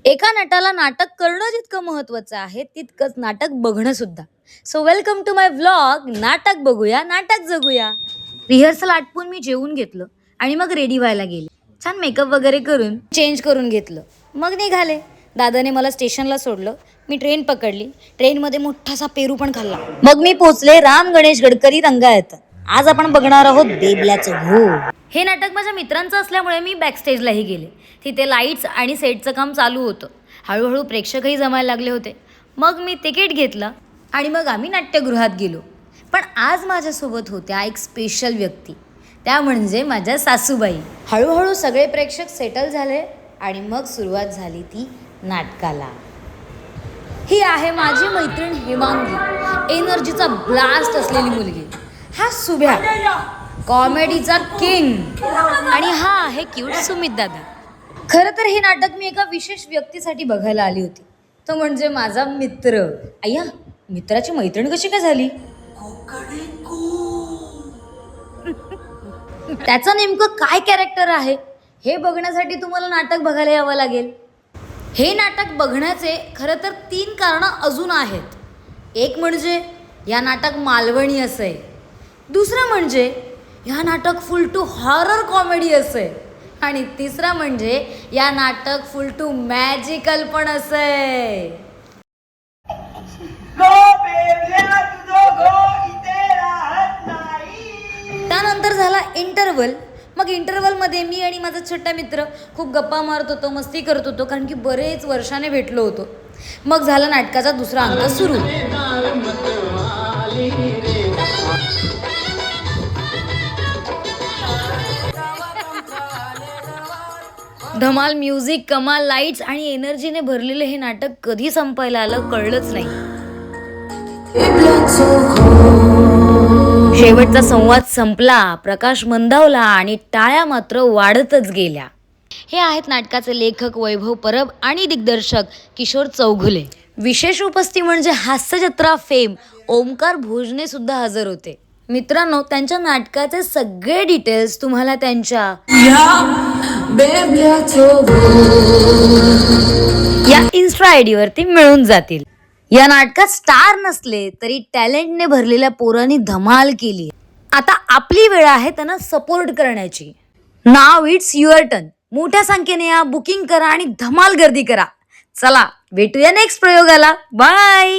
एका नटाला नाटक करणं जितकं महत्वाचं आहे तितकंच नाटक बघणं सुद्धा. So welcome to my vlog. नाटक बघूया, नाटक जगूया. रिहर्सल आटपून मी जेवून घेतलं आणि मग रेडी व्हायला गेले. छान मेकअप वगैरे करून चेंज करून घेतलं, मग निघाले. दादाने मला स्टेशनला सोडलं. मी ट्रेन पकडली. ट्रेनमध्ये मोठासा पेरू पण खाल्ला. मग मी पोचले राम गणेश गडकरी रंगायत. आज आपण बघणार आहोत बेबल्याचं घोळ. हे नाटक माझ्या मित्रांचं असल्यामुळे मी बॅकस्टेजलाही गेले. तिथे लाईट्स आणि सेटचं काम चालू होतं. हळूहळू प्रेक्षकही जमायला लागले होते. मग मी तिकीट घेतलं आणि मग आम्ही नाट्यगृहात गेलो. पण आज माझ्यासोबत होत्या एक स्पेशल व्यक्ती, त्या म्हणजे माझ्या सासूबाई. हळूहळू सगळे प्रेक्षक सेटल झाले आणि मग सुरुवात झाली ती नाटकाला. ही आहे माझी मैत्रीण हेमांगी, एनर्जीचा ब्लास्ट असलेली मुलगी. हा सुभ्या, कॉमेडीचा किंग. आणि हा आहे क्यूट सुमित दादा. खरं तर हे नाटक मी एका विशेष व्यक्तीसाठी बघायला आली होती. तो म्हणजे माझा मित्र. अय्या, मित्राची मैत्रीण कशी काय झाली? त्याचं नेमकं काय कॅरेक्टर आहे हे बघण्यासाठी तुम्हाला नाटक बघायला यावं लागेल. हे नाटक बघण्याचे खरं तर 3 कारणं अजून आहेत. एक म्हणजे या नाटक मालवणी असे, दुसरं म्हणजे या नाटक फुल टू हॉरर कॉमेडी असे, आणि तिसरं म्हणजे या नाटक फुल टू मॅजिकल पण असे. त्यानंतर झाला इंटरव्हल. मग इंटरव्हलमध्ये मी आणि माझा छोटा मित्र खूप गप्पा मारत होतो, मस्ती करत होतो, कारण की बरेच वर्षाने भेटलो होतो. मग झाला नाटकाचा दुसरा अंक सुरू. धमाल म्युझिक, कमाल लाईट्स आणि एनर्जीने भरलेलं हे नाटक कधी संपायला आलं कळलंच नाही. शेवटचा संवाद संपला, प्रकाश मंदावला आणि टाळ्या मात्र वाढतच गेल्या. हे आहेत नाटकाचे लेखक वैभव परब आणि दिग्दर्शक किशोर चौघुले. विशेष उपस्थिती म्हणजे हास्यजत्रा फेम ओमकार भोजने सुद्धा हजर होते. मित्रांनो, त्यांच्या नाटकाचे सगळे डिटेल्स तुम्हाला त्यांच्या या इन्स्टा आयडी वरती मिळून जातील. या नाटकात स्टार नसले तरी टॅलेंटने भरलेल्या पोरांनी धमाल केली. आता आपली वेळ आहे त्यांना सपोर्ट करण्याची. नाव इट्स युअर टर्न. मोठ्या संख्येने या, बुकिंग करा आणि धमाल गर्दी करा. चला भेटूया नेक्स्ट प्रयोगाला. बाय.